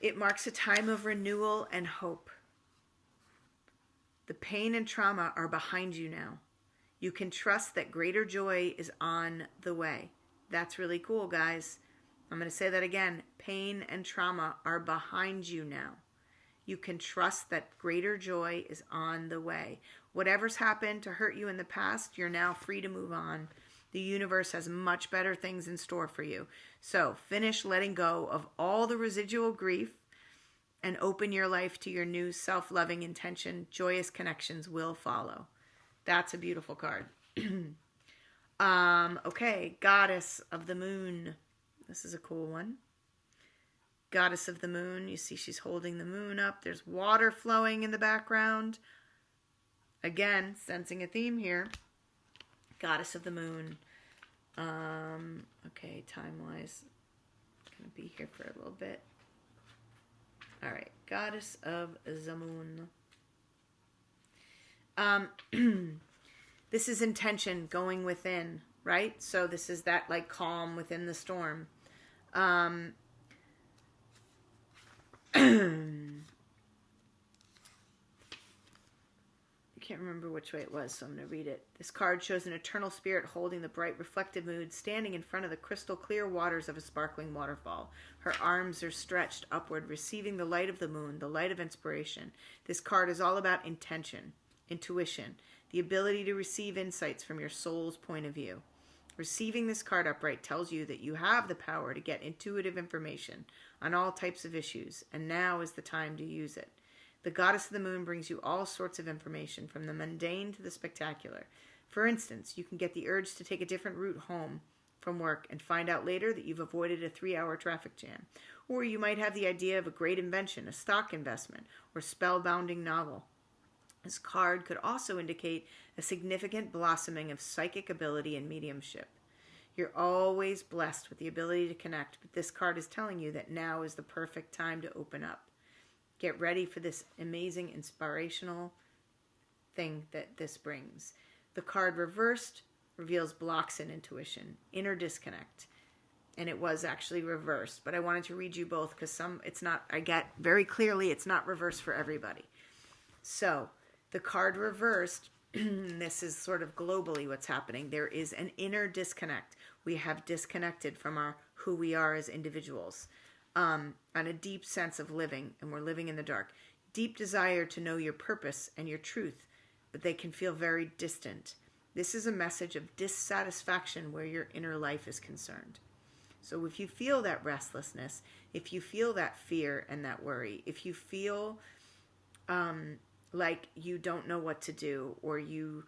It marks a time of renewal and hope. The pain and trauma are behind you now. You can trust that greater joy is on the way. That's really cool, guys. I'm going to say that again. Pain and trauma are behind you now. You can trust that greater joy is on the way. Whatever's happened to hurt you in the past, you're now free to move on. The universe has much better things in store for you. So finish letting go of all the residual grief and open your life to your new self-loving intention. Joyous connections will follow. That's a beautiful card. Okay, Goddess of the Moon. This is a cool one. Goddess of the Moon. You see she's holding the moon up. There's water flowing in the background. Again, sensing a theme here. Goddess of the Moon. Okay, time-wise, gonna be here for a little bit. All right, Goddess of the Moon. This is intention, going within, right? So this is that like calm within the storm. I can't remember which way it was, so I'm going to read it. This card shows an eternal spirit holding the bright reflective moon, standing in front of the crystal clear waters of a sparkling waterfall. Her arms are stretched upward, receiving the light of the moon, the light of inspiration. This card is all about intention, intuition, the ability to receive insights from your soul's point of view. Receiving this card upright tells you that you have the power to get intuitive information on all types of issues, and now is the time to use it. The Goddess of the Moon brings you all sorts of information, from the mundane to the spectacular. For instance, you can get the urge to take a different route home from work and find out later that you've avoided a 3-hour traffic jam. Or you might have the idea of a great invention, a stock investment, or spellbinding novel. This card could also indicate a significant blossoming of psychic ability and mediumship. You're always blessed with the ability to connect, but this card is telling you that now is the perfect time to open up. Get ready for this amazing, inspirational thing that this brings. The card reversed reveals blocks in intuition, inner disconnect. And it was actually reversed, but I wanted to read you both because I get very clearly it's not reversed for everybody. So, the card reversed, this is sort of globally what's happening. There is an inner disconnect. We have disconnected from who we are as individuals. On a deep sense of living, and we're living in the dark. Deep desire to know your purpose and your truth, but they can feel very distant. This is a message of dissatisfaction where your inner life is concerned. So if you feel that restlessness, if you feel that fear and that worry, if you feel like you don't know what to do, or you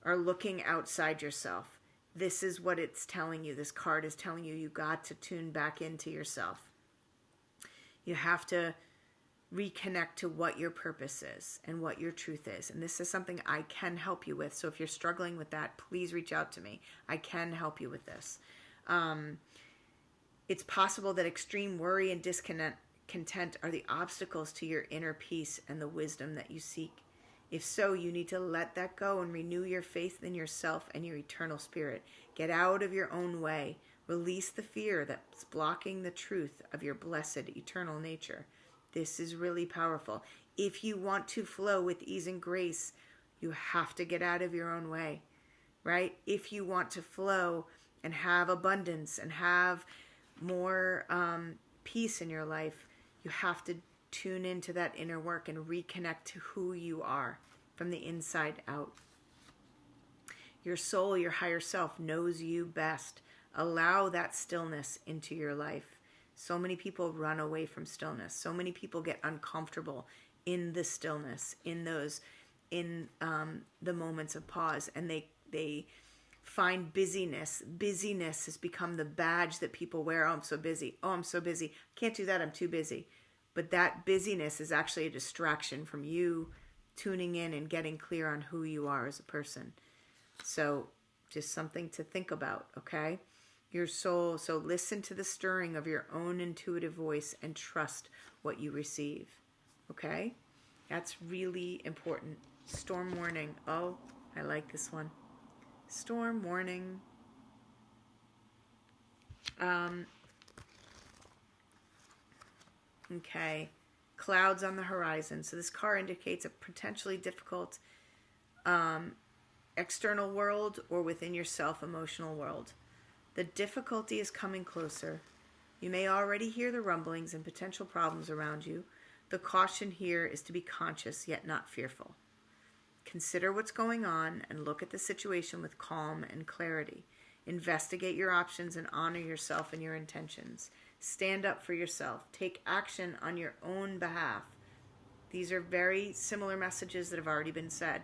are looking outside yourself, this is what it's telling you. This card is telling you got to tune back into yourself. You have to reconnect to what your purpose is and what your truth is. And this is something I can help you with. So if you're struggling with that, please reach out to me. I can help you with this. It's possible that extreme worry and discontent are the obstacles to your inner peace and the wisdom that you seek. If so, you need to let that go and renew your faith in yourself and your eternal spirit. Get out of your own way. Release the fear that's blocking the truth of your blessed eternal nature. This is really powerful. If you want to flow with ease and grace, you have to get out of your own way, right? If you want to flow and have abundance and have more peace in your life, you have to tune into that inner work and reconnect to who you are from the inside out. Your soul, your higher self, knows you best. Allow that stillness into your life. So many people run away from stillness. So many people get uncomfortable in the stillness, in the moments of pause, and they find busyness. Busyness has become the badge that people wear. Oh, I'm so busy. Oh, I'm so busy. Can't do that. I'm too busy. But that busyness is actually a distraction from you tuning in and getting clear on who you are as a person. So just something to think about, okay? Your soul. So listen to the stirring of your own intuitive voice and trust what you receive. Okay? That's really important. Storm warning. Oh, I like this one. Storm warning. Okay. Clouds on the horizon. So this card indicates a potentially difficult external world or within yourself emotional world. The difficulty is coming closer. You may already hear the rumblings and potential problems around you. The caution here is to be conscious yet not fearful. Consider what's going on and look at the situation with calm and clarity. Investigate your options and honor yourself and your intentions. Stand up for yourself. Take action on your own behalf. These are very similar messages that have already been said.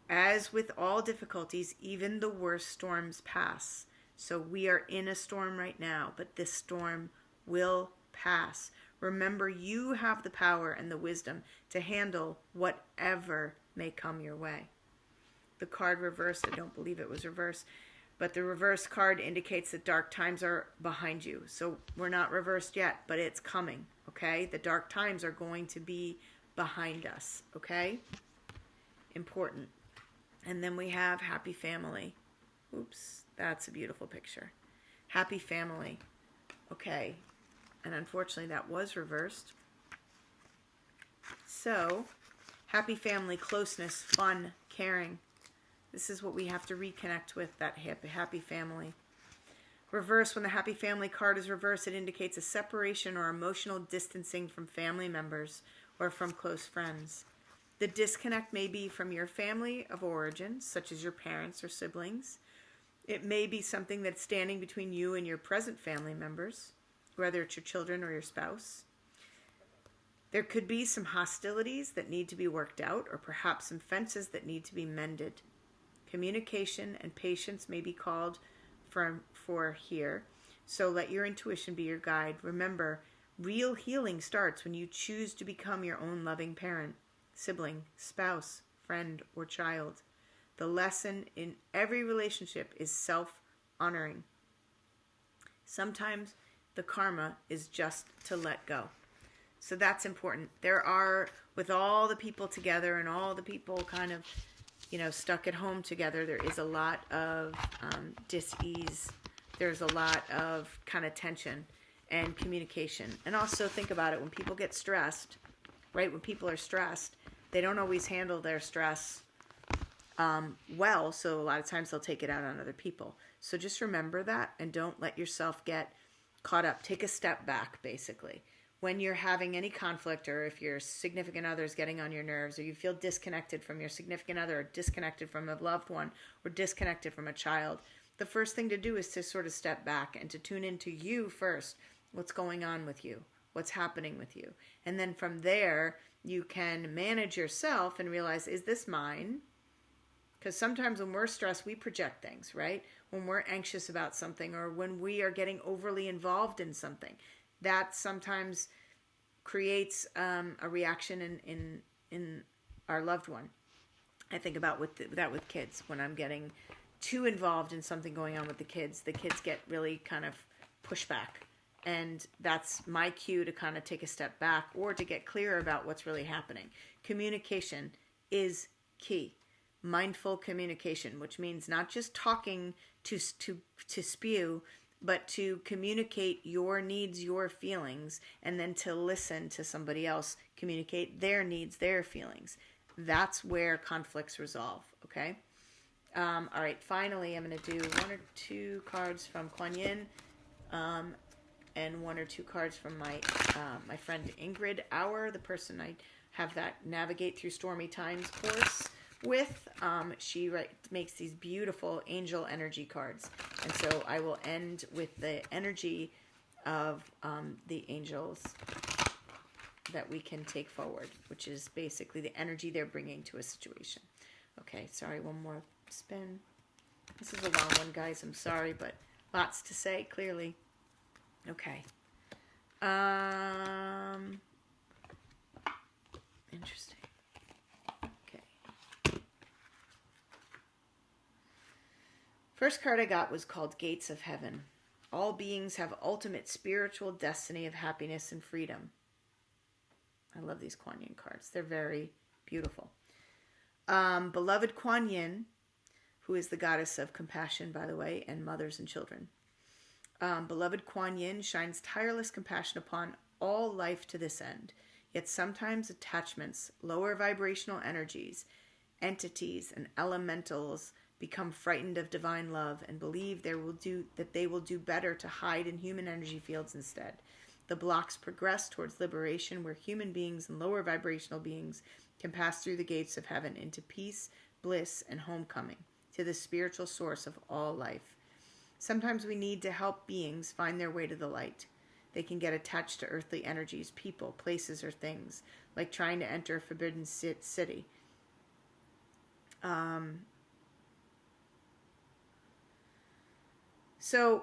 As with all difficulties, even the worst storms pass. So we are in a storm right now, but this storm will pass. Remember, you have the power and the wisdom to handle whatever may come your way. The card reversed, I don't believe it was reversed, but the reverse card indicates that dark times are behind you. So we're not reversed yet, but it's coming, okay? The dark times are going to be behind us, okay? Important. And then we have happy family. Oops, that's a beautiful picture. Happy family. Okay. And unfortunately that was reversed. So, happy family, closeness, fun, caring. This is what we have to reconnect with, that happy family. Reverse, when the happy family card is reversed, it indicates a separation or emotional distancing from family members or from close friends. The disconnect may be from your family of origin, such as your parents or siblings. It may be something that's standing between you and your present family members, whether it's your children or your spouse. There could be some hostilities that need to be worked out, or perhaps some fences that need to be mended. Communication and patience may be called for here, so let your intuition be your guide. Remember, real healing starts when you choose to become your own loving parent, sibling, spouse, friend, or child. The lesson in every relationship is self-honoring. Sometimes the karma is just to let go. So that's important. There are, with all the people together and all the people kind of, stuck at home together, there is a lot of dis-ease. There's a lot of kind of tension and communication. And also think about it, when people get stressed, right? When people are stressed, they don't always handle their stress well, so a lot of times they'll take it out on other people. So just remember that and don't let yourself get caught up. Take a step back, basically. When you're having any conflict, or if your significant other is getting on your nerves, or you feel disconnected from your significant other, or disconnected from a loved one, or disconnected from a child, the first thing to do is to sort of step back and to tune into you first. What's going on with you? What's happening with you? And then from there, you can manage yourself and realize, is this mine? Because sometimes when we're stressed, we project things, right? When we're anxious about something or when we are getting overly involved in something, that sometimes creates a reaction in our loved one. I think about that with kids. When I'm getting too involved in something going on with the kids get really kind of pushed back. And that's my cue to kind of take a step back or to get clear about what's really happening. Communication is key. Mindful communication, which means not just talking to spew, but to communicate your needs, your feelings, and then to listen to somebody else communicate their needs, their feelings. That's where conflicts resolve, okay? All right, finally, I'm going to do 1 or 2 cards from Kuan Yin, and 1 or 2 cards from my friend Ingrid Auer, the person I have that Navigate Through Stormy Times course with. She makes these beautiful angel energy cards. And so I will end with the energy of the angels that we can take forward, which is basically the energy they're bringing to a situation. Okay, sorry, one more spin. This is a long one, guys. I'm sorry, but lots to say, clearly. Okay. Interesting. Okay. First card I got was called Gates of Heaven. All beings have ultimate spiritual destiny of happiness and freedom. I love these Kuan Yin cards. They're very beautiful. Beloved Kuan Yin, who is the goddess of compassion, by the way, and mothers and children. Beloved Kuan Yin shines tireless compassion upon all life to this end. Yet sometimes attachments, lower vibrational energies, entities, and elementals become frightened of divine love and believe they will do better to hide in human energy fields instead. The blocks progress towards liberation, where human beings and lower vibrational beings can pass through the gates of heaven into peace, bliss, and homecoming to the spiritual source of all life. Sometimes we need to help beings find their way to the light. They can get attached to earthly energies, people, places, or things, like trying to enter a forbidden city. So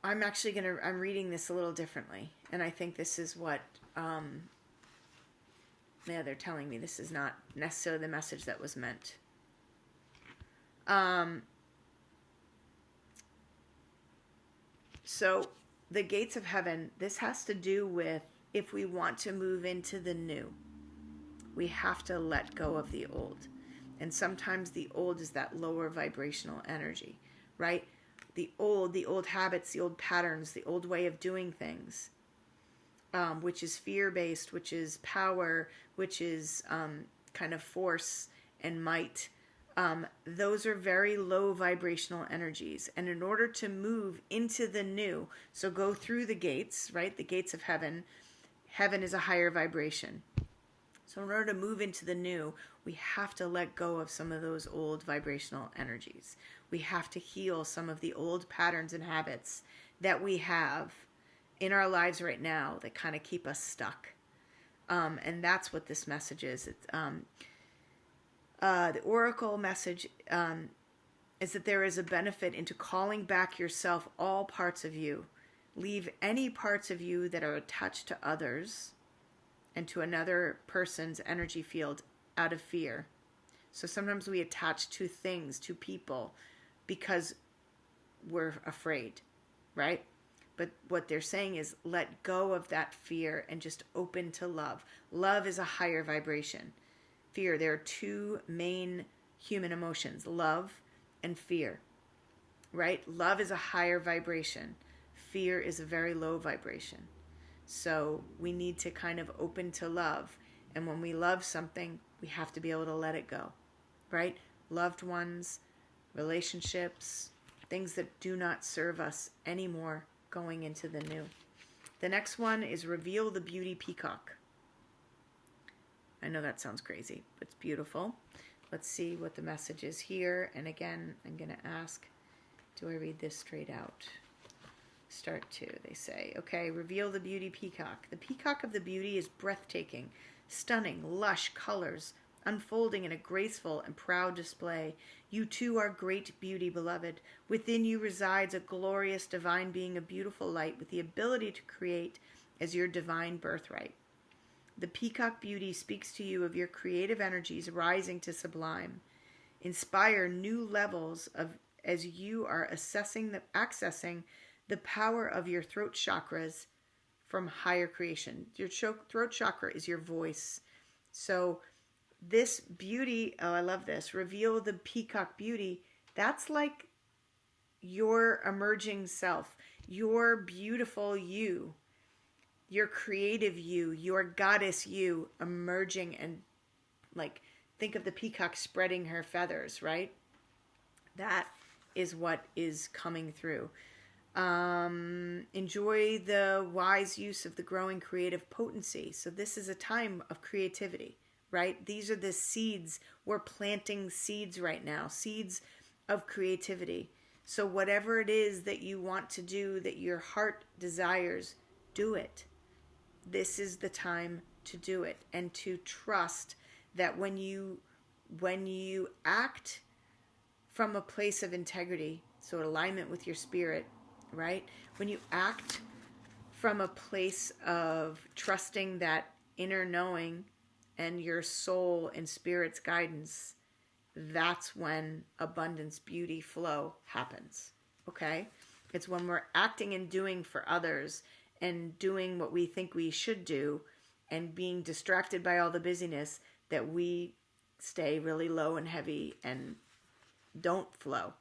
I'm reading this a little differently, and I think this is what, they're telling me this is not necessarily the message that was meant. So the gates of heaven, this has to do with if we want to move into the new, we have to let go of the old. And sometimes the old is that lower vibrational energy, right? The old habits, the old patterns, the old way of doing things, which is fear-based, which is power, which is kind of force and might. Those are very low vibrational energies. And in order to move into the new, so go through the gates, right? The gates of heaven. Heaven is a higher vibration. So in order to move into the new, we have to let go of some of those old vibrational energies. We have to heal some of the old patterns and habits that we have in our lives right now that kind of keep us stuck. And that's what this message is. The oracle message is that there is a benefit into calling back yourself, all parts of you. Leave any parts of you that are attached to others and to another person's energy field out of fear. So sometimes we attach to things, to people, because we're afraid, right? But what they're saying is let go of that fear and just open to love. Love is a higher vibration. Fear, there are two main human emotions, love and fear, right? Love is a higher vibration. Fear is a very low vibration. So we need to kind of open to love. And when we love something, we have to be able to let it go, right? Loved ones, relationships, things that do not serve us anymore going into the new. The next one is Reveal the Beauty Peacock. I know that sounds crazy, but it's beautiful. Let's see what the message is here. And again, I'm going to ask, do I read this straight out? Start to, they say. Okay, reveal the beauty peacock. The peacock of the beauty is breathtaking, stunning, lush colors, unfolding in a graceful and proud display. You too are great beauty, beloved. Within you resides a glorious divine being, a beautiful light with the ability to create as your divine birthright. The peacock beauty speaks to you of your creative energies rising to sublime. Inspire new levels of as you are accessing the power of your throat chakras from higher creation. Your throat chakra is your voice. So this beauty, oh, I love this. Reveal the peacock beauty. That's like your emerging self, your beautiful you, your creative you, your goddess you emerging, and like think of the peacock spreading her feathers, right? That is what is coming through. Enjoy the wise use of the growing creative potency. So this is a time of creativity, right? These are the seeds. We're planting seeds right now, seeds of creativity. So whatever it is that you want to do, that your heart desires, do it. This is the time to do it, and to trust that when you act from a place of integrity, so alignment with your spirit, right? When you act from a place of trusting that inner knowing and your soul and spirit's guidance, that's when abundance, beauty, flow happens. Okay? It's when we're acting and doing for others and doing what we think we should do and being distracted by all the busyness that we stay really low and heavy and don't flow.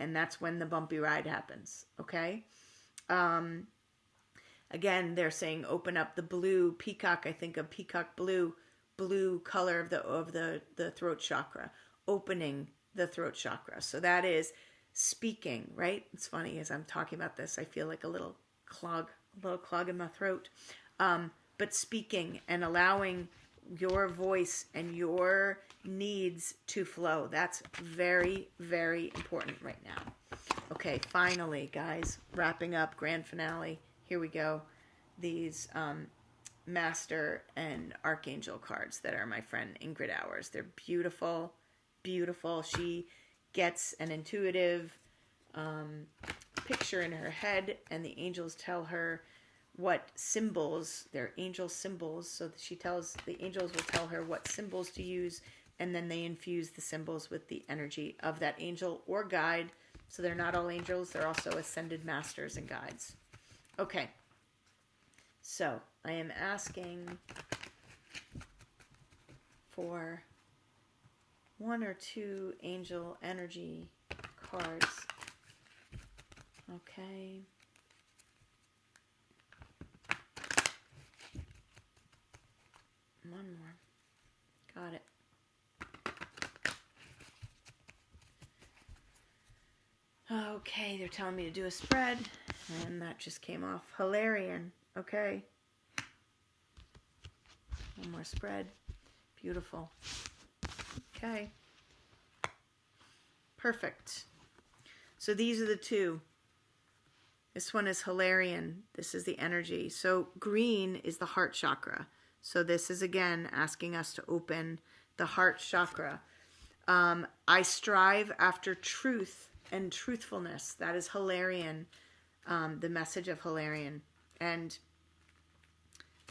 And that's when the bumpy ride happens. Okay? Again, they're saying open up the blue peacock. I think of peacock blue color of the throat chakra, opening the throat chakra. So that is speaking, right? It's funny as I'm talking about this, I feel like a little clog in my throat. But speaking and allowing your voice and your needs to flow. That's very, very important right now. Okay, finally, guys, wrapping up, grand finale. Here we go. These Master and Archangel cards that are my friend Ingrid Hours. They're beautiful, beautiful. She gets an intuitive picture in her head, and the angels tell her what symbols, they're angel symbols, so that the angels will tell her what symbols to use, and then they infuse the symbols with the energy of that angel or guide. So they're not all angels, they're also ascended masters and guides. Okay, so I am asking for 1 or 2 angel energy cards. Okay. One more. Got it. Okay, they're telling me to do a spread, and that just came off. Hilarion. Okay. One more spread. Beautiful. Okay. Perfect. So these are the two. This one is Hilarion. This is the energy. So green is the heart chakra. So this is, again, asking us to open the heart chakra. I strive after truth and truthfulness. That is Hilarion, the message of Hilarion. And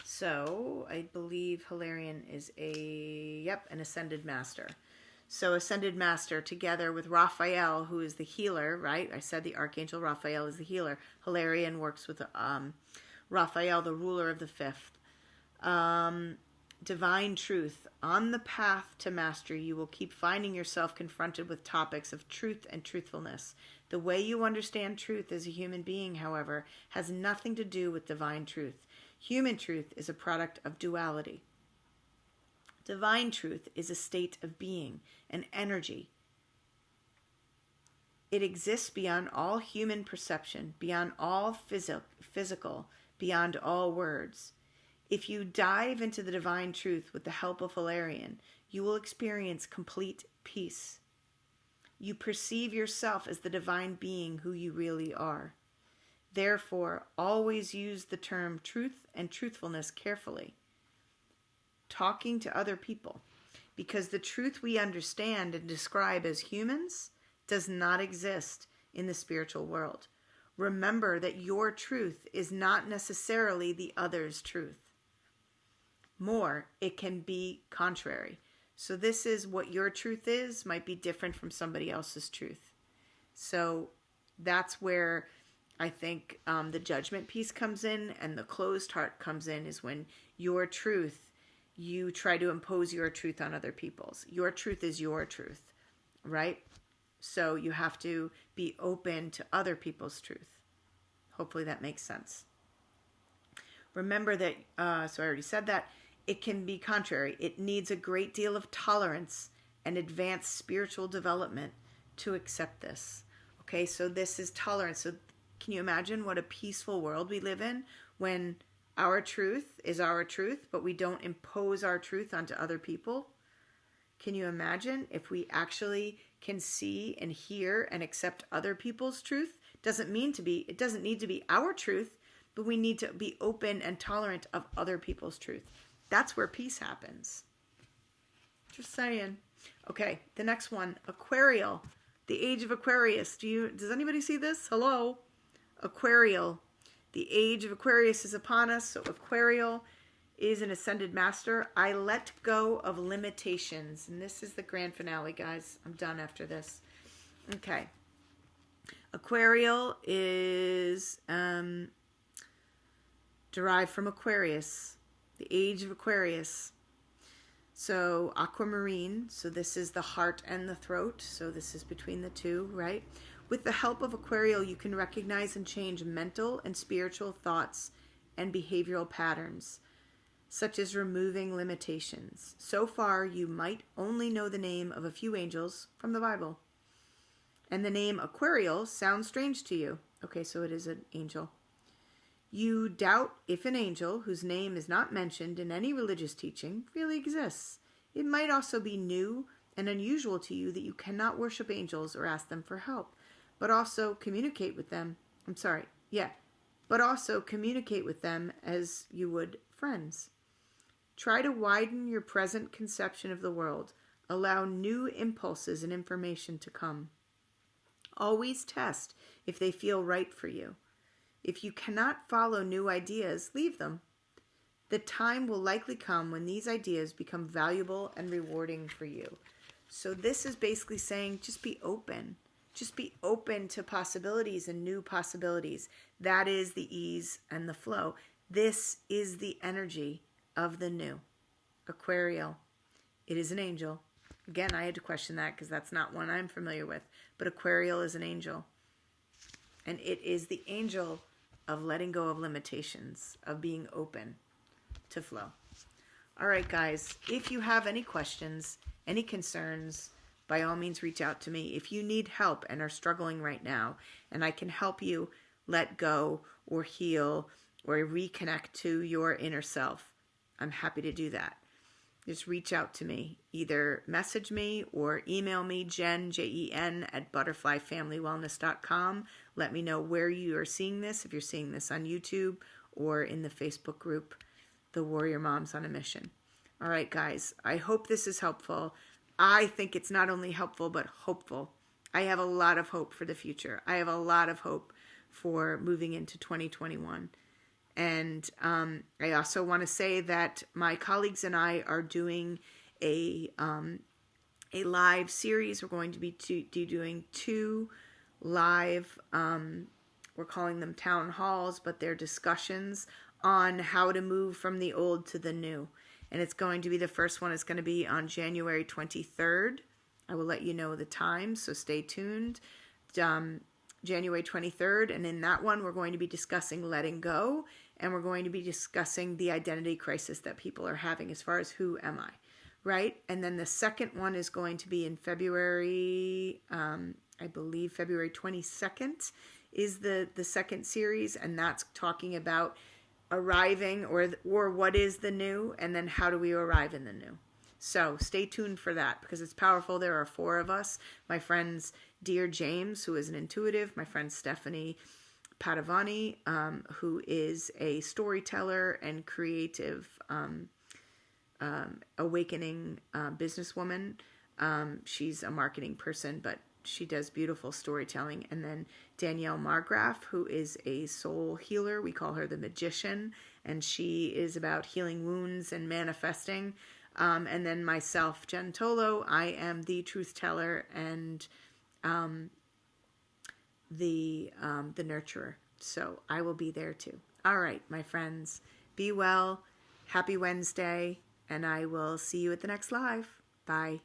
so I believe Hilarion is an ascended master. So ascended master together with Raphael, who is the healer, right? I said the Archangel Raphael is the healer. Hilarion works with Raphael, the ruler of the fifth. Divine truth. On the path to mastery, you will keep finding yourself confronted with topics of truth and truthfulness. The way you understand truth as a human being, however, has nothing to do with divine truth. Human truth is a product of duality. Divine truth is a state of being, an energy. It exists beyond all human perception, beyond all physical, beyond all words. If you dive into the divine truth with the help of Hilarion, you will experience complete peace. You perceive yourself as the divine being who you really are. Therefore, always use the term truth and truthfulness carefully. Talking to other people. because the truth we understand and describe as humans does not exist in the spiritual world. Remember that your truth is not necessarily the other's truth. More, it can be contrary. So this is what your truth is, might be different from somebody else's truth. So that's where I think the judgment piece comes in, and the closed heart comes in, is when your truth, you try to impose your truth on other people's. Your truth is your truth, right? So you have to be open to other people's truth. Hopefully that makes sense. Remember that, so I already said that, it can be contrary. It needs a great deal of tolerance and advanced spiritual development to accept this. Okay, so this is tolerance. So can you imagine what a peaceful world we live in when our truth is our truth, but we don't impose our truth onto other people? Can you imagine if we actually can see and hear and accept other people's truth? It doesn't need to be our truth, but we need to be open and tolerant of other people's truth. That's where peace happens. Just saying. Okay, the next one, Aquarial, the age of Aquarius. Does anybody see this? Hello? Aquarial. The age of Aquarius is upon us. So Aquarial is an ascended master. I let go of limitations. And this is the grand finale, guys. I'm done after this. Okay. Aquarial is derived from Aquarius, the age of Aquarius. So aquamarine, so this is the heart and the throat. So this is between the two, right? With the help of Aquarial, you can recognize and change mental and spiritual thoughts and behavioral patterns, such as removing limitations. So far, you might only know the name of a few angels from the Bible. And the name Aquarial sounds strange to you. Okay, so it is an angel. You doubt if an angel, whose name is not mentioned in any religious teaching, really exists. It might also be new and unusual to you that you cannot worship angels or ask them for help, but also communicate with them. But also communicate with them as you would friends. Try to widen your present conception of the world. Allow new impulses and information to come. Always test if they feel right for you. If you cannot follow new ideas, leave them. The time will likely come when these ideas become valuable and rewarding for you. So this is basically saying just be open. Just be open to possibilities and new possibilities. That is the ease and the flow. This is the energy of the new. Aquarial. It is an angel. Again, I had to question that because that's not one I'm familiar with. But Aquarial is an angel. And it is the angel of letting go of limitations, of being open to flow. All right, guys, if you have any questions, any concerns, by all means, reach out to me. If you need help and are struggling right now, and I can help you let go or heal or reconnect to your inner self, I'm happy to do that. Just reach out to me. Either message me or email me, Jen, Jen, at butterflyfamilywellness.com. Let me know where you are seeing this, if you're seeing this on YouTube or in the Facebook group, The Warrior Moms on a Mission. All right, guys, I hope this is helpful. I think it's not only helpful, but hopeful. I have a lot of hope for the future. I have a lot of hope for moving into 2021. And I also want to say that my colleagues and I are doing a live series. We're going to be doing 2 live, we're calling them town halls, but they're discussions on how to move from the old to the new. And it's going to be, the first one is going to be on January 23rd. I will let you know the time, so stay tuned. January 23rd, and in that one we're going to be discussing letting go, and we're going to be discussing the identity crisis that people are having as far as who am I, right? And then the second one is going to be in February, I believe February 22nd is the second series, and that's talking about arriving or what is the new, and then how do we arrive in the new. So stay tuned for that because it's powerful. There are 4 of us. My friends, Dear James, who is an intuitive, my friend Stephanie Padavani, who is a storyteller and creative awakening businesswoman. She's a marketing person, but she does beautiful storytelling. And then Danielle Margraf, who is a soul healer. We call her the magician, and she is about healing wounds and manifesting. And then myself, Jen Tolo, I am the truth teller and the nurturer. So I will be there too. All right, my friends, be well. Happy Wednesday, and I will see you at the next live. Bye.